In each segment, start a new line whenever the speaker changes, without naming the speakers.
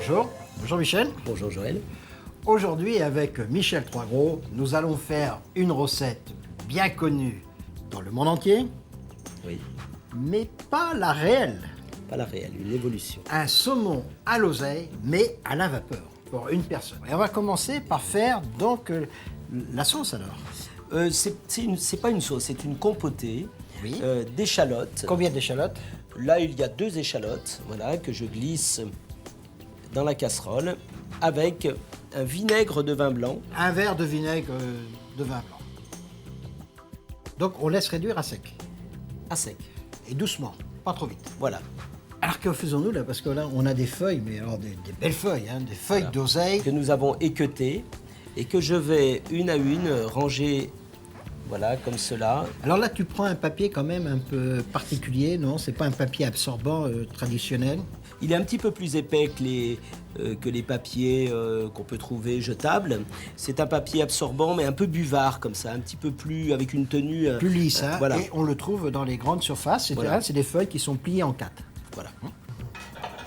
Bonjour. Bonjour Michel.
Bonjour Joël.
Aujourd'hui, avec Michel Troisgros, nous allons faire une recette bien connue dans le monde entier,
Oui,
mais pas la réelle.
pas la réelle, une évolution.
Un saumon à l'oseille, mais à la vapeur, pour une personne. Et on va commencer par faire donc la sauce alors.
C'est pas une sauce, c'est une compotée
Oui.
d'échalotes.
Combien d'échalotes?
Là, il y a 2 échalotes, voilà, que je glisse dans la casserole avec un vinaigre de vin blanc.
Un verre de vinaigre de vin blanc. Donc on laisse réduire à sec.
À sec.
Et doucement, pas trop vite.
Voilà.
Alors que faisons-nous là? Parce que là, on a des feuilles, mais alors des belles feuilles, hein, des feuilles d'oseille.
Que nous avons équeutées et que je vais une à une ranger, voilà, comme cela.
Alors là, tu prends un papier quand même un peu particulier, non? C'est pas un papier absorbant traditionnel.
Il est un petit peu plus épais que les papiers qu'on peut trouver jetables. C'est un papier absorbant, mais un peu buvard, comme ça, un petit peu plus, avec une tenue...
Plus lisse, hein?
Voilà.
Et on le trouve dans les grandes surfaces.
Voilà.
C'est des feuilles qui sont pliées en 4.
Voilà.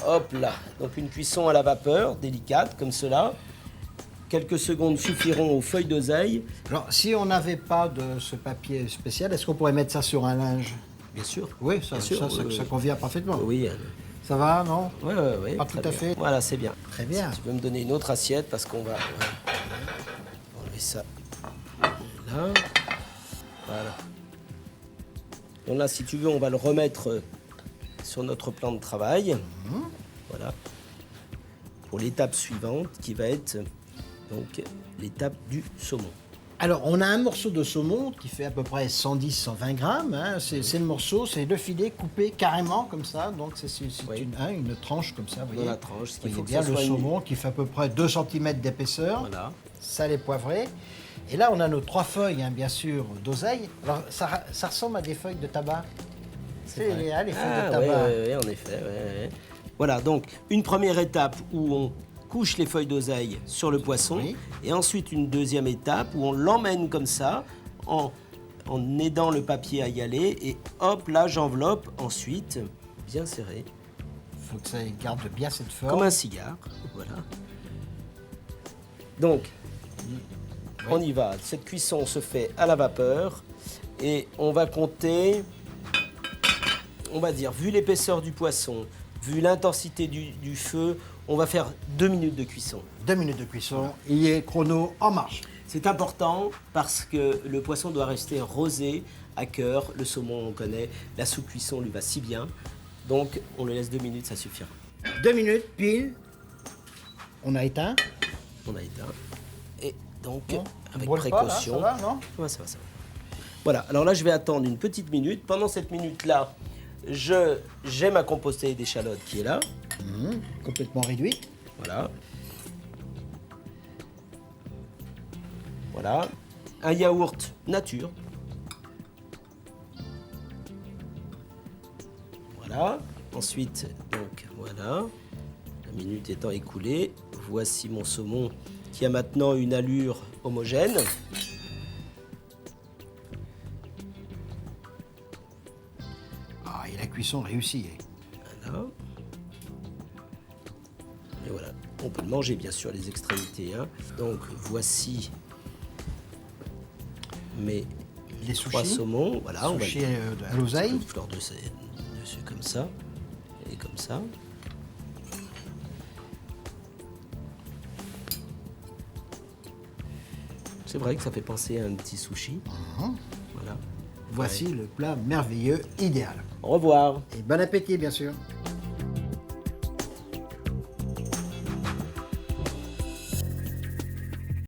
Hop là. Donc une cuisson à la vapeur, délicate, comme cela. Quelques secondes suffiront aux feuilles d'oseille.
Alors, si on n'avait pas de ce papier spécial, est-ce qu'on pourrait mettre ça sur un linge?
Bien sûr.
Oui,
Bien sûr,
ça convient parfaitement.
Oui.
Ça va, non?
Oui.
Pas
très
tout à
bien.
fait.
Voilà, c'est bien.
Très bien.
Si tu veux me donner une autre assiette, parce qu'on va enlever ça là. Voilà. Donc là, si tu veux, on va le remettre sur notre plan de travail. Voilà. Pour l'étape suivante, qui va être donc l'étape du saumon.
Alors, on a un morceau de saumon qui fait à peu près 110-120 grammes. Hein. C'est le morceau, c'est le filet coupé carrément comme ça. Donc, c'est
Oui.
une tranche comme ça. Vous
Dans
voyez.
la tranche, ce qu'il
Vous
faut
voyez
que
bien
ça
le
soit
saumon qui fait à peu près 2 cm d'épaisseur.
Voilà.
Salé poivré. Et là, on a nos 3 feuilles, hein, bien sûr, d'oseille. Alors, ça ressemble à des feuilles de tabac. C'est
vrai.
les feuilles de
Ah,
tabac.
ouais, en effet. Ouais. Voilà, donc une première étape où on couche les feuilles d'oseille sur le poisson,
Oui.
et ensuite une deuxième étape où on l'emmène comme ça, en aidant le papier à y aller, et hop, là j'enveloppe ensuite, bien serré,
Il faut que ça garde bien cette forme.
comme un cigare. Voilà. Donc, on y va. Cette cuisson se fait à la vapeur, et on va compter, on va dire, vu l'épaisseur du poisson, vu l'intensité du feu, on va faire 2 minutes de cuisson.
2 minutes de cuisson. Il y est chrono en marche.
C'est important parce que le poisson doit rester rosé à cœur. Le saumon, on connaît. La sous-cuisson lui va si bien. Donc, on le laisse 2 minutes, ça suffira.
2 minutes pile. On a éteint.
On a éteint. Et donc,
Bon,
avec
brûle pas, là,
précaution.
ça va, non?
Ouais, ça va. Voilà, alors là, je vais attendre une petite minute. Pendant cette minute-là, j'ai ma compostée d'échalotes qui est là.
Complètement réduit.
Voilà. Voilà. Un yaourt nature. Voilà. Ensuite, donc voilà. La minute étant écoulée, voici mon saumon qui a maintenant une allure homogène.
Ah, et la cuisson réussie.
Voilà. Et voilà. On peut le manger, bien sûr, les extrémités. Hein. Donc, voici mes
Les
3
sushis.
saumons. Voilà, on va
Sushis à l'oseille.
une fleur dessus comme ça. Et comme ça. C'est vrai que ça fait penser à un petit sushi. Voilà.
Voici le plat merveilleux, idéal.
Au revoir.
Et bon appétit, bien sûr.